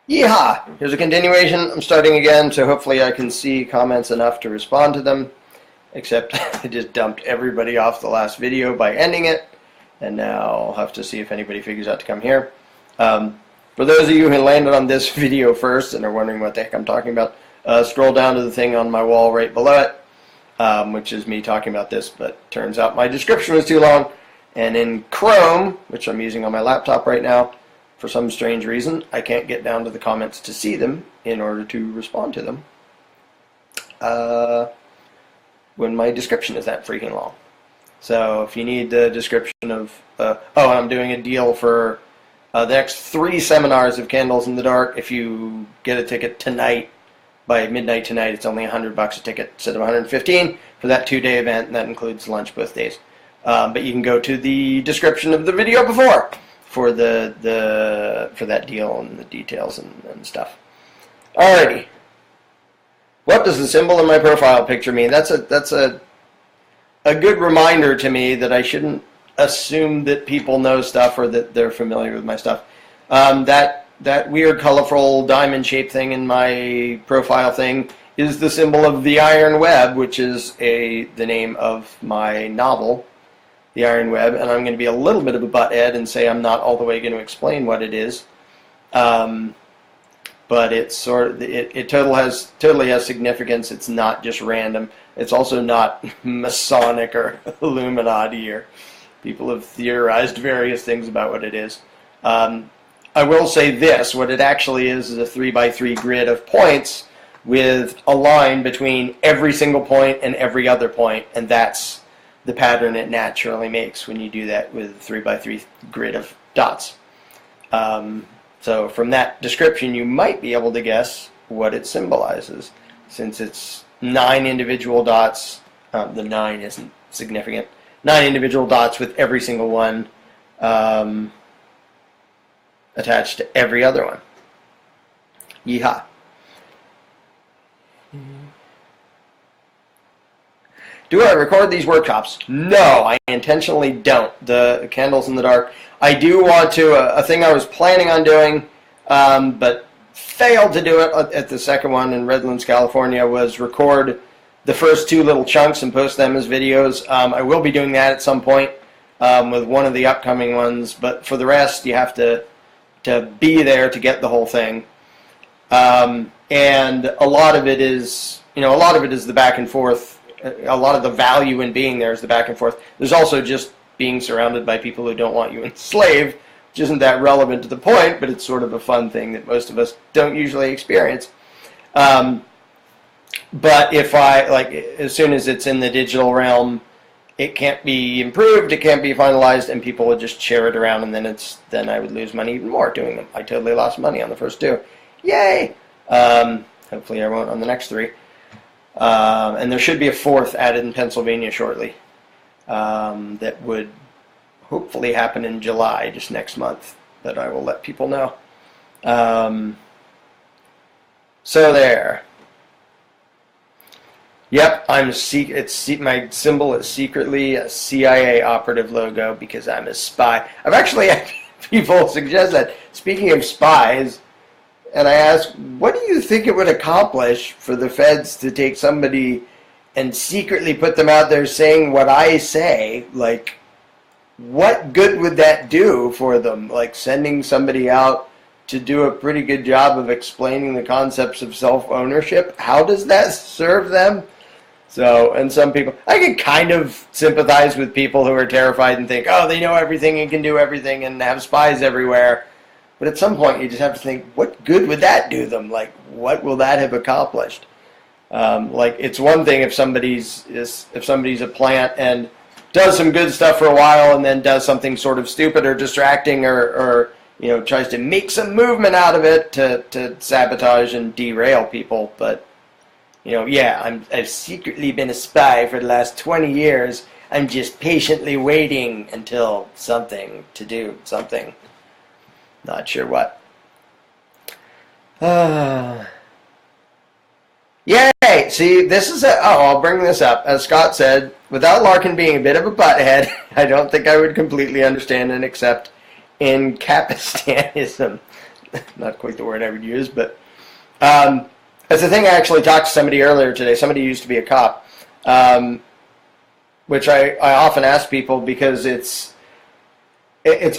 Yeehaw! Here's a continuation. I'm starting again, so hopefully I can see comments enough to respond to them. Except I just dumped everybody off the last video by ending it. And now I'll have to see if anybody figures out to come here. For those of you who landed on this video first and are wondering what the heck I'm talking about, scroll down to the thing on my wall right below it, which is me talking about this, but turns out my description was too long. And in Chrome, which I'm using on my laptop right now, for some strange reason, I can't get down to the comments to see them in order to respond to them when my description is that freaking long. So if you need the description of, I'm doing a deal for the next 3 seminars of Candles in the Dark. If you get a ticket tonight, by midnight tonight, it's only $100 a ticket instead of $115 for that 2-day event, and that includes lunch both days. But you can go to the description of the video before for for that deal and the details and stuff. Alrighty. What does the symbol in my profile picture mean? That's a good reminder to me that I shouldn't assume that people know stuff or that they're familiar with my stuff. That weird, colorful, diamond-shaped thing in my profile thing is the symbol of the Iron Web, which is the name of my novel, The Iron Web, and I'm going to be a little bit of a butthead and say I'm not all the way going to explain what it is. But it's it totally has significance. It's not just random. It's also not Masonic or Illuminati, or people have theorized various things about what it is. I will say this: what it actually is a 3x3 grid of points with a line between every single point and every other point, and that's the pattern it naturally makes when you do that with a 3x3 grid of dots. So from that description, you might be able to guess what it symbolizes. Since it's 9 individual dots, the 9 isn't significant. 9 individual dots with every single one attached to every other one. Yeehaw. Do I record these workshops? No, I intentionally don't. The Candles in the Dark. I do want to, a thing I was planning on doing, but failed to do it at the second one in Redlands, California, was record the first 2 little chunks and post them as videos. I will be doing that at some point with one of the upcoming ones, but for the rest, you have to be there to get the whole thing. And a lot of it is, the back and forth. A lot of the value in being there is the back and forth. There's also just being surrounded by people who don't want you enslaved, which isn't that relevant to the point, but it's sort of a fun thing that most of us don't usually experience. But if as soon as it's in the digital realm, it can't be improved, it can't be finalized, and people would just share it around, and then I would lose money even more doing them. I totally lost money on the first 2. Yay! Hopefully I won't on the next 3. And there should be a 4th added in Pennsylvania shortly. That would hopefully happen in July, just next month, that I will let people know. So there. Yep, my symbol is secretly a CIA operative logo because I'm a spy. I've actually had people suggest that. Speaking of spies, and I asked, what do you think it would accomplish for the feds to take somebody and secretly put them out there saying what I say? Like, what good would that do for them? Like, sending somebody out to do a pretty good job of explaining the concepts of self-ownership? How does that serve them? So, and some people, I can kind of sympathize with people who are terrified and think, oh, they know everything and can do everything and have spies everywhere. But at some point, you just have to think, what good would that do them? Like, what will that have accomplished? It's one thing if somebody's a plant and does some good stuff for a while and then does something sort of stupid or distracting or tries to make some movement out of it to sabotage and derail people. But, I've secretly been a spy for the last 20 years. I'm just patiently waiting until something to do something. Not sure what. Yay! See, this is I'll bring this up. As Scott said, without Larken being a bit of a butthead, I don't think I would completely understand and accept Incapistanism. not quite the word I would use, but it's a thing. I actually talked to somebody earlier today, somebody who used to be a cop, which I often ask people because it's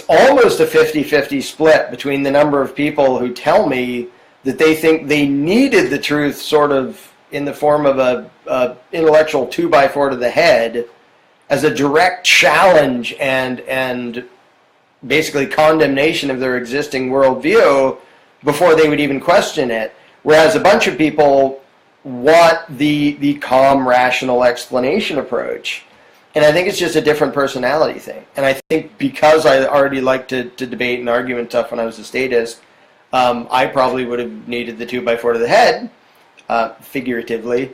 almost a 50-50 split between the number of people who tell me that they think they needed the truth sort of in the form of a intellectual 2x4 to the head as a direct challenge and basically condemnation of their existing worldview before they would even question it. Whereas a bunch of people want the calm, rational explanation approach. And I think it's just a different personality thing. And I think because I already liked to debate and argue and stuff when I was a statist, I probably would have needed the 2x4 to the head, figuratively.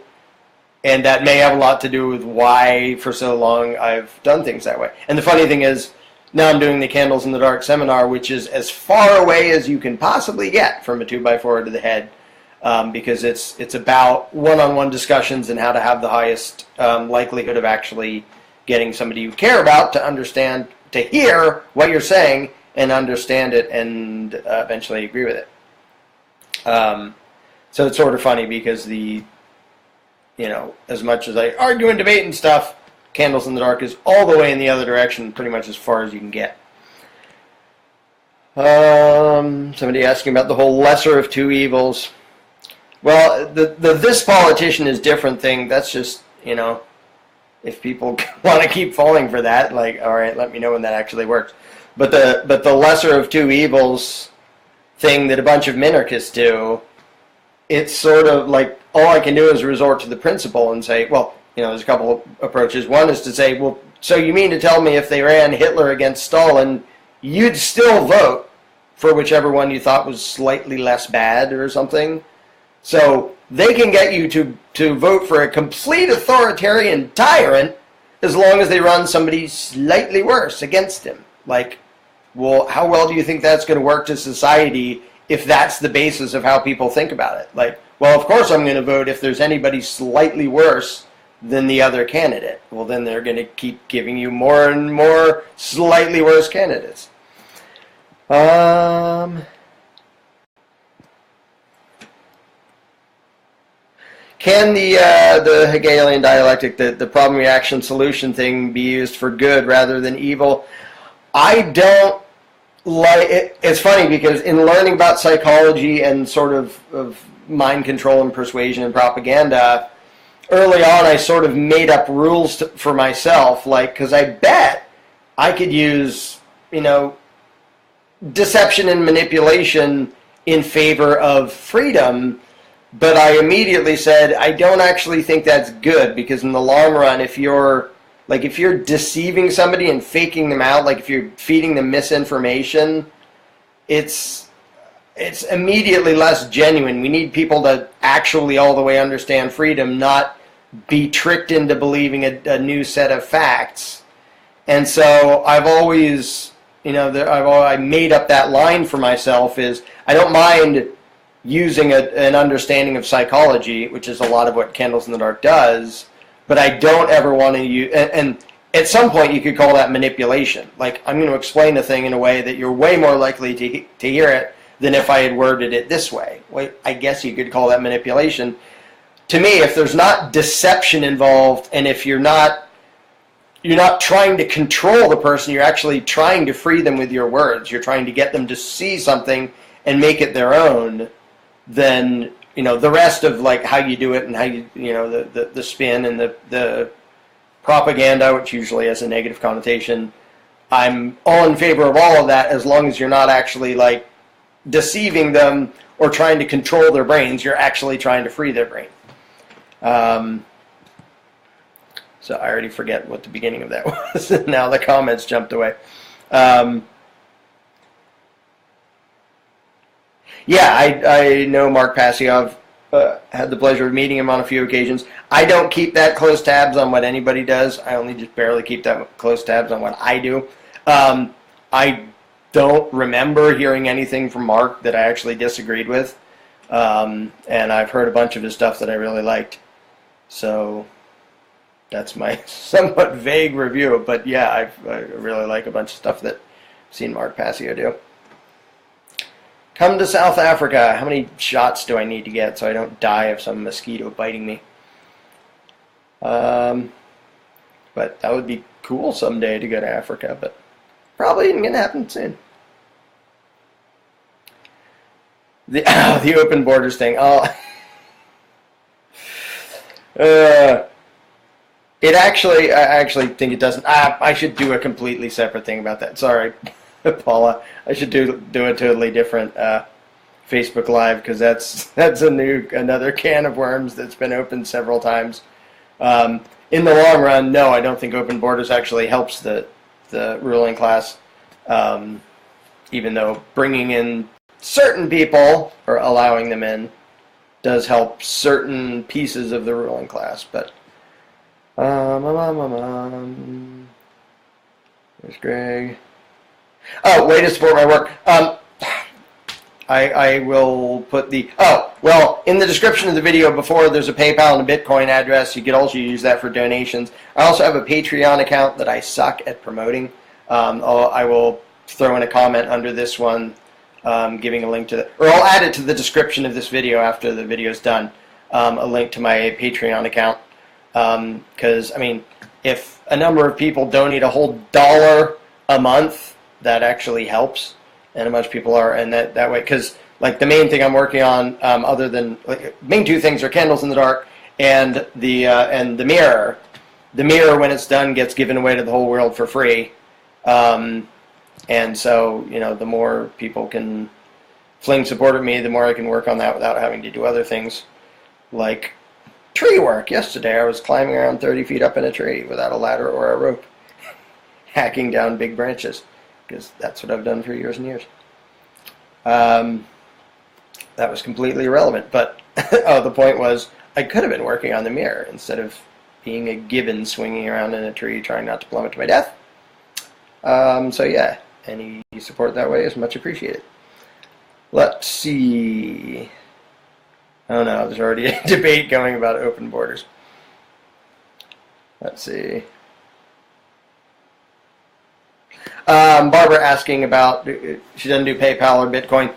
And that may have a lot to do with why, for so long, I've done things that way. And the funny thing is, now I'm doing the Candles in the Dark seminar, which is as far away as you can possibly get from a 2x4 to the head, because it's about one-on-one discussions and how to have the highest likelihood of actually getting somebody you care about to understand, to hear what you're saying and understand it and eventually agree with it. So it's sort of funny because as much as I argue and debate and stuff, Candles in the Dark is all the way in the other direction, pretty much as far as you can get. Somebody asking about the whole lesser of two evils. Well, the this politician is different thing, that's just, if people want to keep falling for that, like, all right, let me know when that actually works. But the lesser of two evils thing that a bunch of minarchists do, it's sort of like all I can do is resort to the principle and say, well, there's a couple of approaches. One is to say, well, so you mean to tell me if they ran Hitler against Stalin, you'd still vote for whichever one you thought was slightly less bad or something? So they can get you to vote for a complete authoritarian tyrant as long as they run somebody slightly worse against him. Like, well, how well do you think that's going to work to society if that's the basis of how people think about it? Like, well, of course I'm going to vote if there's anybody slightly worse than the other candidate. Well, then they're going to keep giving you more and more slightly worse candidates. Can the Hegelian dialectic, the problem, reaction, solution thing be used for good rather than evil? I don't like it. It's funny because in learning about psychology and sort of mind control and persuasion and propaganda, early on I sort of made up rules for myself, like, because I bet I could use, deception and manipulation in favor of freedom. But I immediately said, I don't actually think that's good, because in the long run, if you're deceiving somebody and faking them out, like if you're feeding them misinformation, it's immediately less genuine. We need people to actually all the way understand freedom, not be tricked into believing a new set of facts. And so I've always, I made up that line for myself is, I don't mind using an understanding of psychology, which is a lot of what Candles in the Dark does, but I don't ever want to use, and at some point you could call that manipulation. Like, I'm going to explain a thing in a way that you're way more likely to hear it than if I had worded it this way. Well, I guess you could call that manipulation. To me, if there's not deception involved, and if you're not trying to control the person, you're actually trying to free them with your words, you're trying to get them to see something and make it their own, then the rest of like how you do it and how you the spin and the propaganda, which usually has a negative connotation, I'm all in favor of all of that, as long as you're not actually like deceiving them or trying to control their brains. You're actually trying to free their brain. So I already forget what the beginning of that was. Now the comments jumped away. Yeah, I know Mark Passio. I've had the pleasure of meeting him on a few occasions. I don't keep that close tabs on what anybody does. I only just barely keep that close tabs on what I do. I don't remember hearing anything from Mark that I actually disagreed with. And I've heard a bunch of his stuff that I really liked. So that's my somewhat vague review. But yeah, I really like a bunch of stuff that I've seen Mark Passio do. Come to South Africa. How many shots do I need to get so I don't die of some mosquito biting me? But that would be cool someday to go to Africa, but probably isn't going to happen soon. The open borders thing. I actually think it doesn't. I should do a completely separate thing about that. Sorry, Paula. I should do a totally different Facebook Live, because that's another can of worms that's been opened several times. In the long run, no, I don't think open borders actually helps the ruling class, even though bringing in certain people or allowing them in does help certain pieces of the ruling class. But there's Greg. Oh, way to support my work. I will put the... Oh, well, in the description of the video before, there's a PayPal and a Bitcoin address. You could also use that for donations. I also have a Patreon account that I suck at promoting. I will throw in a comment under this one, giving a link to... Or I'll add it to the description of this video after the video's done, a link to my Patreon account. Because, I mean, if a number of people donate a whole $1 a month, that actually helps. And a bunch of people are, and that way, because like the main thing I'm working on, other than main two things are Candles in the Dark and the mirror. The mirror, when it's done, gets given away to the whole world for free, and so the more people can fling support at me, the more I can work on that without having to do other things like tree work. Yesterday, I was climbing around 30 feet up in a tree without a ladder or a rope, hacking down big branches, because that's what I've done for years and years. That was completely irrelevant, but the point was I could have been working on the mirror instead of being a gibbon swinging around in a tree trying not to plummet to my death. So yeah, any support that way is much appreciated. Let's see. Oh no, there's already a debate going about open borders. Let's see. Barbara asking about, she doesn't do PayPal or Bitcoin.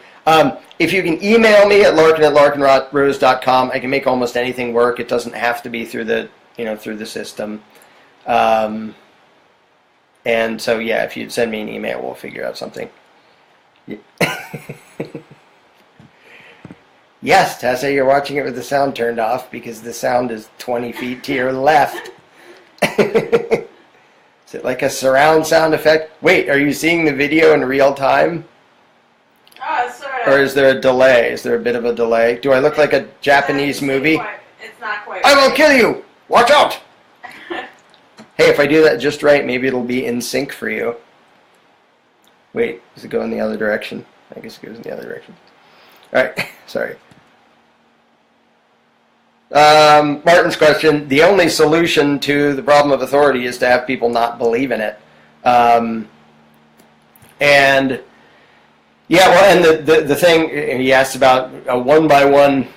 If you can email me at larken@larkenrose.com, I can make almost anything work. It doesn't have to be through the, through the system. And so, yeah, if you'd send me an email, we'll figure out something. Yes, Hasse, you're watching it with the sound turned off because the sound is 20 feet to your left. Is it like a surround sound effect? Wait, are you seeing the video in real time? Sort of. Or is there a delay? Is there a bit of a delay? Do I look like a Japanese movie? It's not quite. I will kill you! Watch out! Hey, if I do that just right, maybe it'll be in sync for you. Wait, does it go in the other direction? I guess it goes in the other direction. Alright, sorry. Martin's question, the only solution to the problem of authority is to have people not believe in it. And yeah, well, and the thing he asked about a one-by-one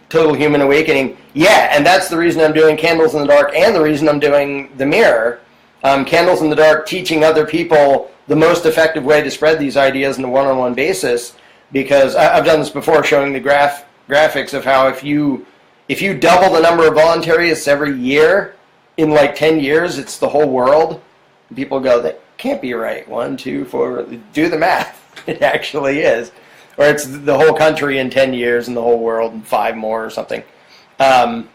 total human awakening. Yeah, and that's the reason I'm doing Candles in the Dark and the reason I'm doing the mirror. Candles in the Dark, teaching other people the most effective way to spread these ideas on a one-on-one basis, because I've done this before, showing the graphics of how if you double the number of voluntarists every year, in like 10 years, it's the whole world. People go, that can't be right. 1, 2, 4, do the math. It actually is. Or it's the whole country in 10 years and the whole world in 5 more or something. And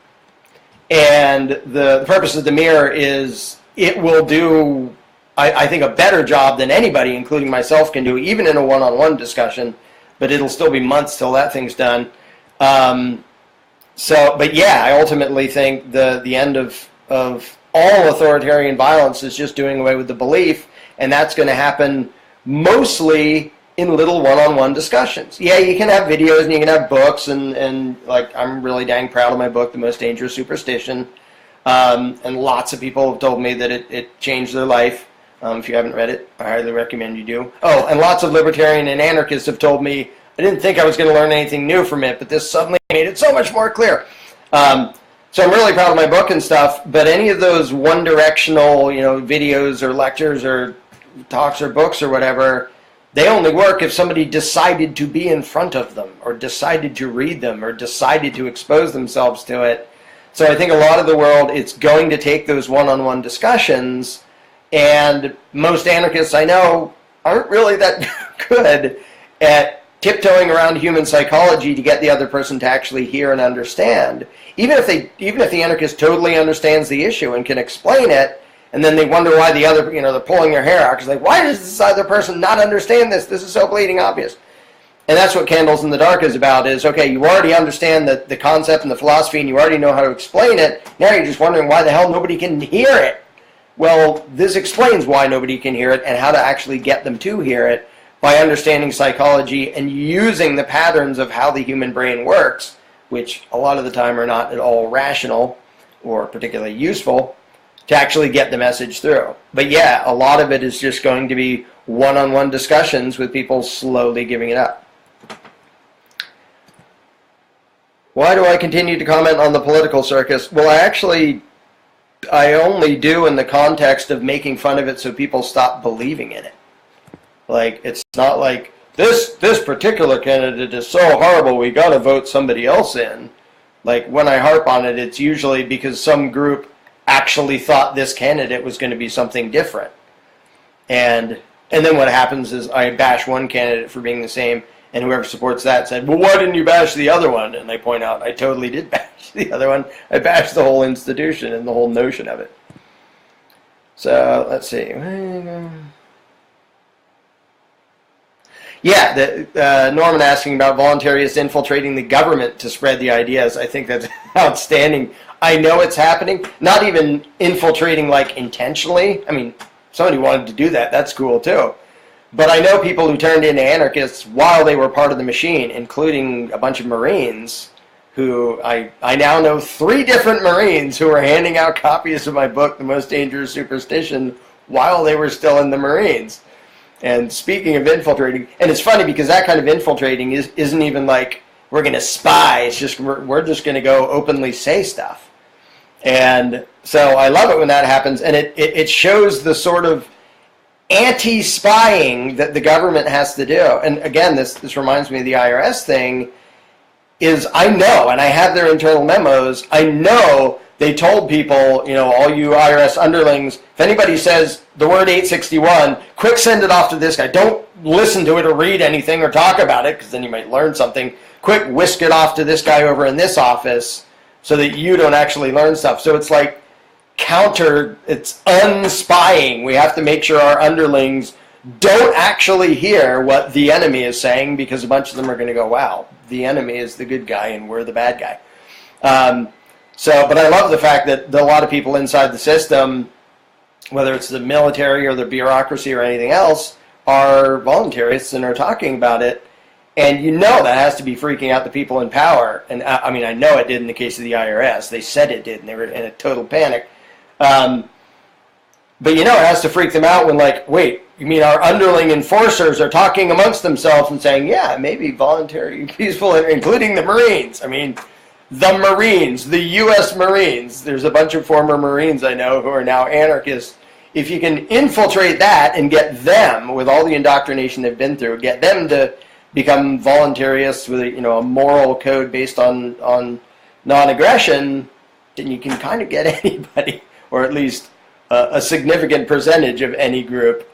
the purpose of the mirror is it will do, I think, a better job than anybody, including myself, can do, even in a one-on-one discussion, but it'll still be months till that thing's done. But yeah, I ultimately think the end of all authoritarian violence is just doing away with the belief, and that's going to happen mostly in little one-on-one discussions. Yeah, you can have videos and you can have books, and like I'm really dang proud of my book, The Most Dangerous Superstition, and lots of people have told me that it changed their life. If you haven't read it, I highly recommend you do. Oh, and lots of libertarian and anarchists have told me I didn't think I was going to learn anything new from it, but this suddenly made it so much more clear. So I'm really proud of my book and stuff, but any of those one-directional, videos or lectures or talks or books or whatever, They only work if somebody decided to be in front of them, or decided to read them, or decided to expose themselves to it. So I think a lot of the world, it's going to take those one-on-one discussions, and most anarchists I know aren't really that good at tiptoeing around human psychology to get the other person to actually hear and understand. Even if the anarchist totally understands the issue and can explain it, and then they wonder why the other, they're pulling their hair out, because like, why does this other person not understand this? This is so bleeding obvious. And that's what Candles in the Dark is about, is, okay, you already understand the concept and the philosophy, and you already know how to explain it. Now you're just wondering why the hell nobody can hear it. Well, this explains why nobody can hear it and how to actually get them to hear it by understanding psychology and using the patterns of how the human brain works, which a lot of the time are not at all rational or particularly useful, to actually get the message through. But yeah, a lot of it is just going to be one-on-one discussions with people slowly giving it up. Why do I continue to comment on the political circus? Well, I only do in the context of making fun of it so people stop believing in it. Like, it's not like, this particular candidate is so horrible, we gotta vote somebody else in. Like, when I harp on it, it's usually because some group actually thought this candidate was going to be something different. And then what happens is I bash one candidate for being the same, and whoever supports that said, well, why didn't you bash the other one? And I point out, I totally did bash the other one. I bashed the whole institution and the whole notion of it. So, let's see. Yeah, Norman asking about voluntarists infiltrating the government to spread the ideas. I think that's outstanding. I know it's happening. Not even infiltrating like intentionally. I mean, somebody wanted to do that. That's cool too. But I know people who turned into anarchists while they were part of the machine, including a bunch of Marines who I now know 3 different Marines who were handing out copies of my book, The Most Dangerous Superstition, while they were still in the Marines. And speaking of infiltrating, and it's funny because that kind of infiltrating isn't even like we're going to spy. It's just we're just going to go openly say stuff. And so I love it when that happens, and it shows the sort of anti-spying that the government has to do. And again, this reminds me of the IRS thing, is I know, and I have their internal memos, I know they told people, all you IRS underlings, if anybody says the word 861, quick send it off to this guy. Don't listen to it or read anything or talk about it, because then you might learn something. Quick, whisk it off to this guy over in this office so that you don't actually learn stuff. So it's like it's unspying. We have to make sure our underlings don't actually hear what the enemy is saying, because a bunch of them are going to go, wow, the enemy is the good guy and we're the bad guy. But I love the fact that a lot of people inside the system, whether it's the military or the bureaucracy or anything else, are voluntarists and are talking about it. And that has to be freaking out the people in power. And I mean, I know it did in the case of the IRS. They said it did, and they were in a total panic. But it has to freak them out when, like, wait, you mean our underling enforcers are talking amongst themselves and saying, yeah, maybe voluntary, peaceful, including the Marines. I mean, the Marines, the U.S. Marines. There's a bunch of former Marines I know who are now anarchists. If you can infiltrate that and get them, with all the indoctrination they've been through, get them to become voluntarists with a moral code based on non-aggression, then you can kind of get anybody, or at least a significant percentage of any group.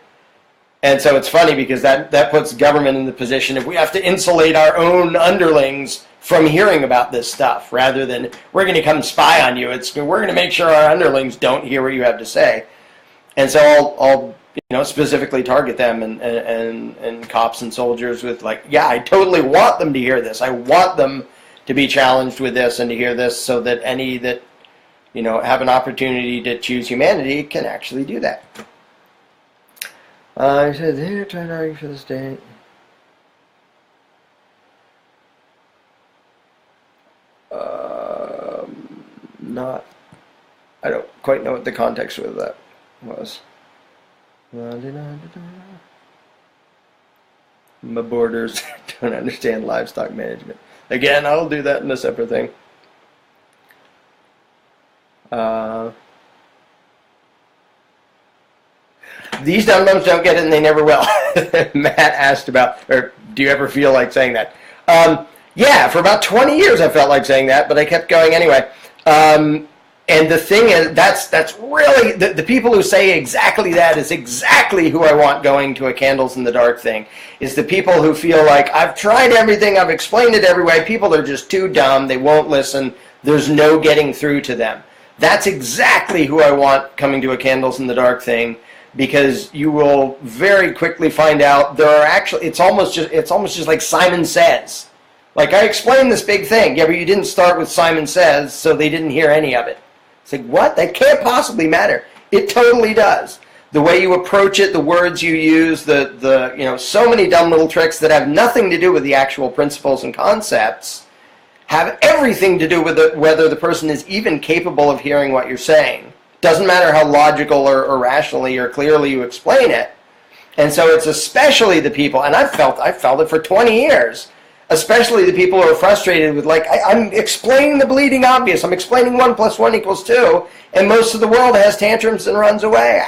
And so it's funny because that puts government in the position of we have to insulate our own underlings from hearing about this stuff, rather than we're going to come spy on you. We're going to make sure our underlings don't hear what you have to say. And so I'll specifically target them and cops and soldiers with, like, yeah, I totally want them to hear this. I want them to be challenged with this and to hear this, so that any that have an opportunity to choose humanity can actually do that. I said they're trying to argue for the state. I don't quite know what the context of that was. My borders don't understand livestock management. Again, I'll do that in a separate thing. These dum-dums don't get it, and they never will. Matt asked about, or do you ever feel like saying that? Yeah, for about 20 years I felt like saying that, but I kept going anyway. And the thing is, that's really, the people who say exactly that is exactly who I want going to a candles in the dark thing, is the people who feel like, I've tried everything, I've explained it every way, people are just too dumb, they won't listen, there's no getting through to them. That's exactly who I want coming to a candles in the dark thing, because you will very quickly find out there are actually, it's almost just like Simon Says. Like, I explained this big thing, yeah, but you didn't start with Simon Says, so they didn't hear any of it. It's like, what? That can't possibly matter. It totally does. The way you approach it, the words you use, so many dumb little tricks that have nothing to do with the actual principles and concepts have everything to do with whether the person is even capable of hearing what you're saying. Doesn't matter how logical or rationally or clearly you explain it. And so it's especially the people, and I've felt it for 20 years, especially the people who are frustrated with, like, I'm explaining the bleeding obvious. I'm explaining 1 + 1 = 2, and most of the world has tantrums and runs away.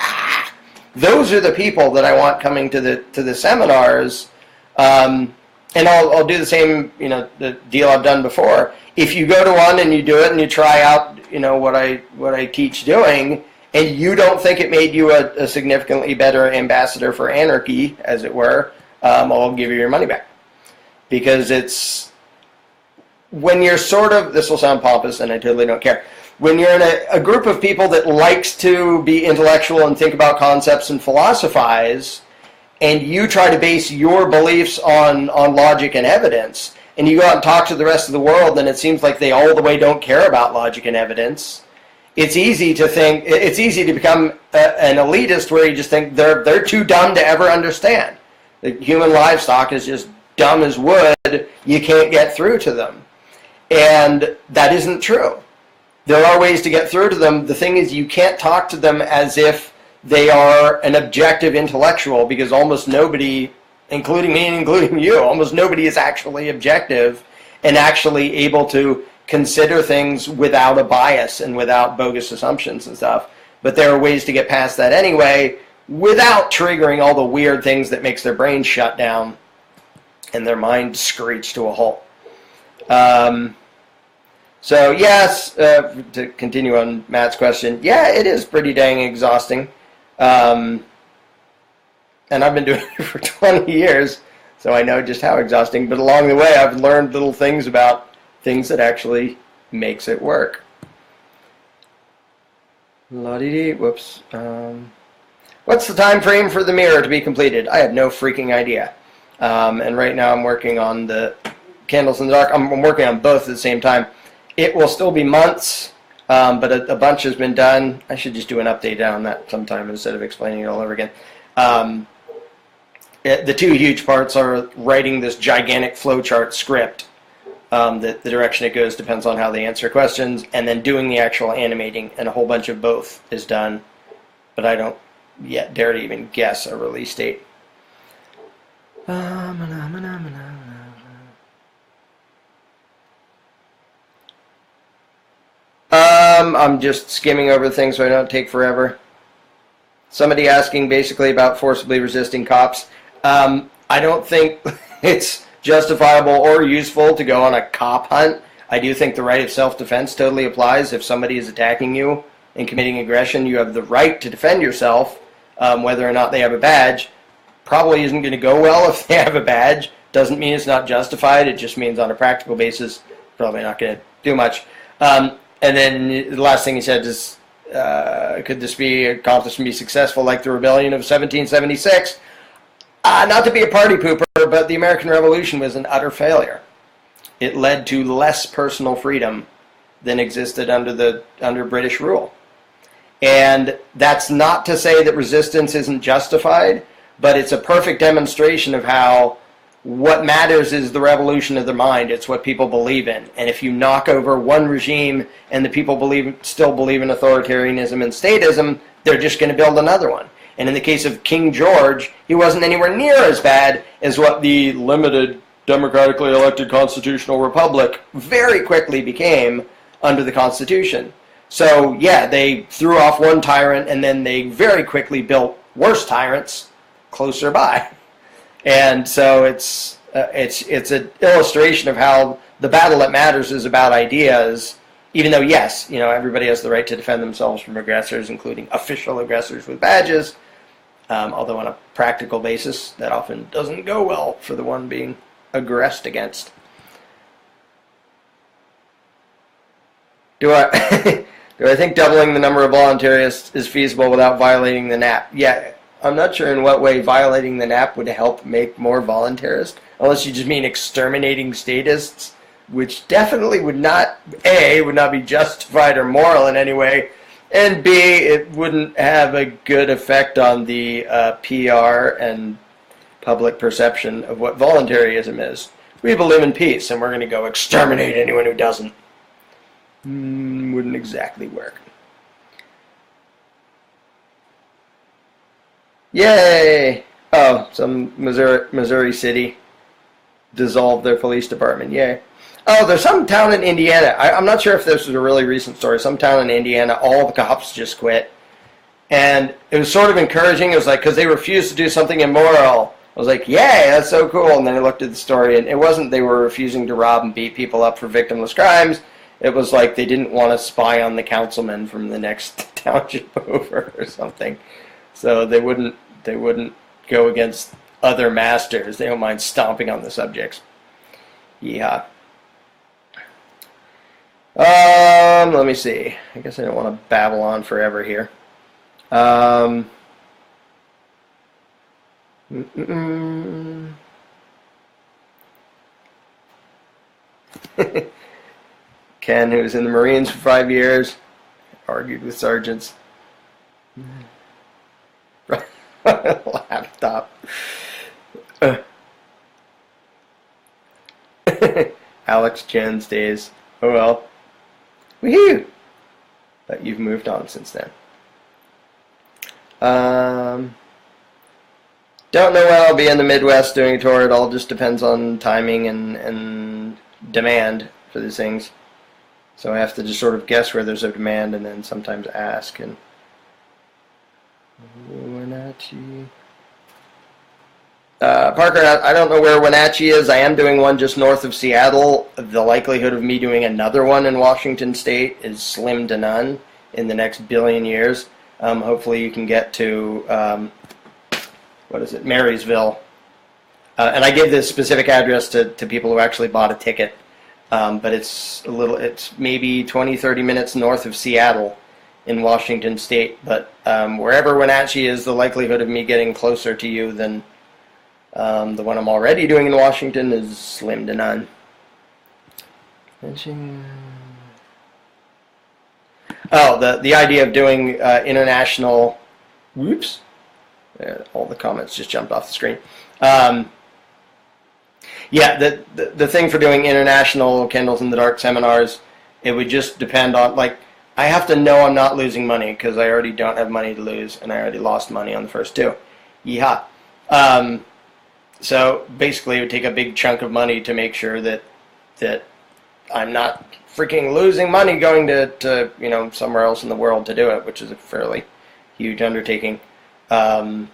Those are the people that I want coming to the seminars. And I'll do the same, the deal I've done before. If you go to one and you do it and you try out, what I teach doing, and you don't think it made you a significantly better ambassador for anarchy, as it were, I'll give you your money back. Because it's, when you're sort of, this will sound pompous and I totally don't care, when you're in a group of people that likes to be intellectual and think about concepts and philosophize, and you try to base your beliefs on logic and evidence, and you go out and talk to the rest of the world, and it seems like they all the way don't care about logic and evidence, it's easy to become an elitist where you just think they're too dumb to ever understand. The human livestock is just dumb as wood, you can't get through to them. And that isn't true. There are ways to get through to them. The thing is, you can't talk to them as if they are an objective intellectual, because almost nobody, including me and including you, almost nobody is actually objective and actually able to consider things without a bias and without bogus assumptions and stuff. But there are ways to get past that anyway, without triggering all the weird things that makes their brain shut down and their mind screech to a halt. So yes, to continue on Matt's question, yeah, it is pretty dang exhausting. And I've been doing it for 20 years, so I know just how exhausting. But along the way, I've learned little things about things that actually makes it work. La-dee-dee, whoops. What's the time frame for the mirror to be completed? I have no freaking idea. And right now I'm working on the Candles in the Dark. I'm working on both at the same time. It will still be months, but a bunch has been done. I should just do an update on that sometime instead of explaining it all over again. The two huge parts are writing this gigantic flowchart script. The direction it goes depends on how they answer questions, and then doing the actual animating, and a whole bunch of both is done. But I don't yet dare to even guess a release date. I'm just skimming over things so I don't take forever. Somebody asking basically about forcibly resisting cops. I don't think it's justifiable or useful to go on a cop hunt. I do think the right of self-defense totally applies. If somebody is attacking you and committing aggression, you have the right to defend yourself, whether or not they have a badge. Probably isn't going to go well if they have a badge. Doesn't mean it's not justified. It just means on a practical basis, probably not going to do much. And then the last thing he said is, could this be accomplished and be successful like the rebellion of 1776? Not to be a party pooper, but the American Revolution was an utter failure. It led to less personal freedom than existed under British rule. And that's not to say that resistance isn't justified, but it's a perfect demonstration of how what matters is the revolution of the mind. It's what people believe in. And if you knock over one regime and the people still believe in authoritarianism and statism, they're just going to build another one. And in the case of King George, he wasn't anywhere near as bad as what the limited democratically elected constitutional republic very quickly became under the Constitution. So yeah, they threw off one tyrant and then they very quickly built worse tyrants closer by. And so it's an illustration of how the battle that matters is about ideas, even though, yes, everybody has the right to defend themselves from aggressors, including official aggressors with badges, although on a practical basis, that often doesn't go well for the one being aggressed against. Do I think doubling the number of voluntarists is feasible without violating the NAP? Yeah, I'm not sure in what way violating the NAP would help make more voluntarists, unless you just mean exterminating statists, which definitely would not be justified or moral in any way, and B, it wouldn't have a good effect on the PR and public perception of what voluntarism is. We live in peace, and we're going to go exterminate anyone who doesn't. Wouldn't exactly work. Yay! Oh, some Missouri city dissolved their police department. Yay. Oh, there's some town in Indiana. I'm not sure if this was a really recent story. Some town in Indiana, all the cops just quit. And it was sort of encouraging. It was like, because they refused to do something immoral. I was like, yay, that's so cool. And then I looked at the story, and it wasn't they were refusing to rob and beat people up for victimless crimes. It was like they didn't want to spy on the councilman from the next township over or something. So they wouldn't go against other masters. They don't mind stomping on the subjects. Yeah. Let me see. I guess I don't want to babble on forever here. Ken, who was in the Marines for 5 years, argued with sergeants. Laptop. Alex Jones days. Oh well. Woohoo! But you've moved on since then. Don't know when I'll be in the Midwest doing a tour. It all just depends on timing and demand for these things. So I have to just sort of guess where there's a demand and then sometimes ask. And Wenatchee. Parker, I don't know where Wenatchee is. I am doing one just north of Seattle. The likelihood of me doing another one in Washington State is slim to none in the next billion years. Hopefully you can get to, Marysville. And I give this specific address to people who actually bought a ticket. But it's maybe 20, 30 minutes north of Seattle in Washington State. But wherever Wenatchee is, the likelihood of me getting closer to you than the one I'm already doing in Washington is slim to none. Oh, the idea of doing international... Whoops. All the comments just jumped off the screen. Yeah, the thing for doing international Candles in the Dark seminars, it would just depend on, I have to know I'm not losing money because I already don't have money to lose, and I already lost money on the first two. Yeehaw. So basically it would take a big chunk of money to make sure that I'm not freaking losing money going to somewhere else in the world to do it, which is a fairly huge undertaking. And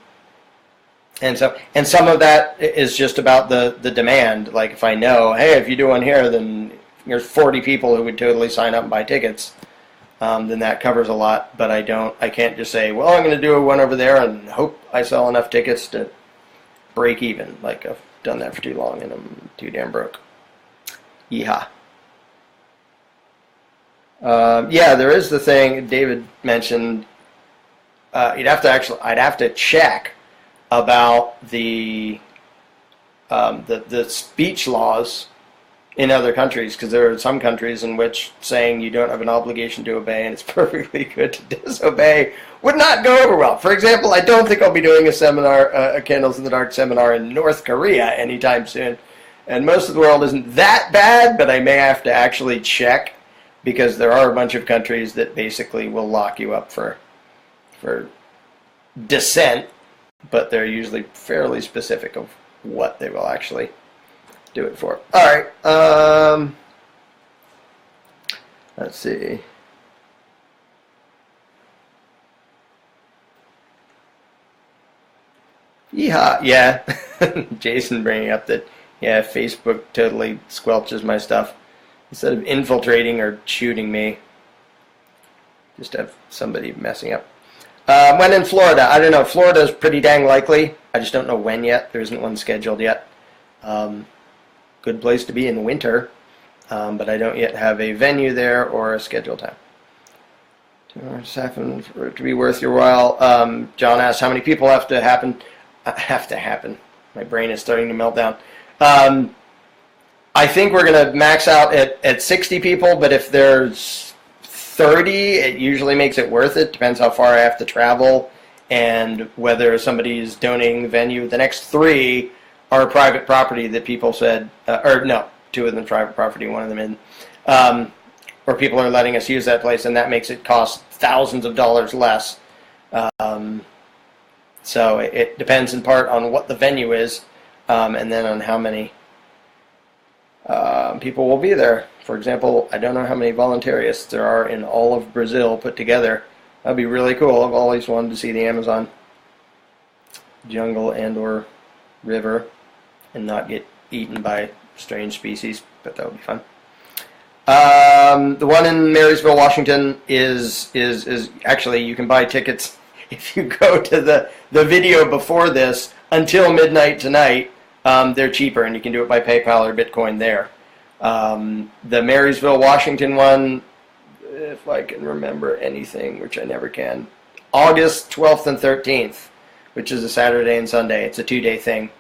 some of that is just about the demand. Like if I know, hey, if you do one here, then there's 40 people who would totally sign up and buy tickets, then that covers a lot. But I can't just say, well, I'm going to do one over there and hope I sell enough tickets to break even. Like I've done that for too long and I'm too damn broke. Yeehaw. Yeah, there is the thing David mentioned. I'd have to check about the speech laws in other countries, because there are some countries in which saying you don't have an obligation to obey and it's perfectly good to disobey would not go over well. For example, I don't think I'll be doing a seminar, a Candles in the Dark seminar in North Korea anytime soon. And most of the world isn't that bad, but I may have to actually check, because there are a bunch of countries that basically will lock you up for dissent, but they're usually fairly specific of what they will actually do it for. All right. Let's see. Yeehaw. Yeah. Jason bringing up that, yeah, Facebook totally squelches my stuff. Instead of infiltrating or shooting me, just have somebody messing up. When in Florida, I don't know. Florida's pretty dang likely. I just don't know when yet. There isn't one scheduled yet. Good place to be in the winter, but I don't yet have a venue there or a scheduled time. 2 hours happen for it to be worth your while. John asks, how many people have to happen? My brain is starting to melt down. I think we're going to max out at 60 people, but if there's 30, it usually makes it worth it. Depends how far I have to travel and whether somebody's donating the venue. The next 3 are private property that people said, or no, 2 of them private property, 1 of them in, where people are letting us use that place, and that makes it cost thousands of dollars less. So it depends in part on what the venue is, and then on how many people will be there. For example, I don't know how many voluntarists there are in all of Brazil put together. That'd be really cool. I've always wanted to see the Amazon jungle and or river and not get eaten by strange species, but that would be fun. The one in Marysville, Washington is actually, you can buy tickets if you go to the video before this until midnight tonight. They're cheaper, and you can do it by PayPal or Bitcoin there. The Marysville, Washington one, if I can remember anything, which I never can, August 12th and 13th, which is a Saturday and Sunday. It's a 2-day thing.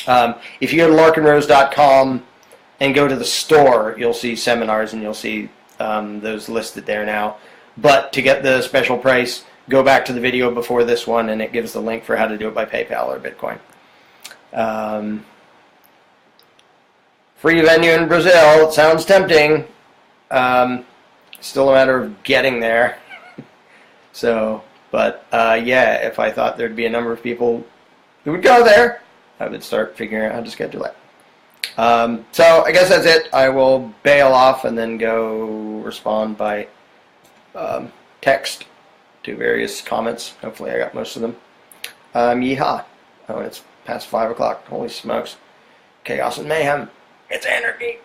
If you go to larkenrose.com and go to the store, you'll see seminars, and you'll see those listed there now. But to get the special price, go back to the video before this one, and it gives the link for how to do it by PayPal or Bitcoin. Free venue in Brazil. It sounds tempting. Still a matter of getting there. So, but yeah, if I thought there'd be a number of people who would go there, I would start figuring out how to schedule it. So I guess that's it. I will bail off and then go respond by text to various comments. Hopefully I got most of them. Yeehaw. Oh, and it's past 5 o'clock. Holy smokes. Chaos and mayhem. It's anarchy.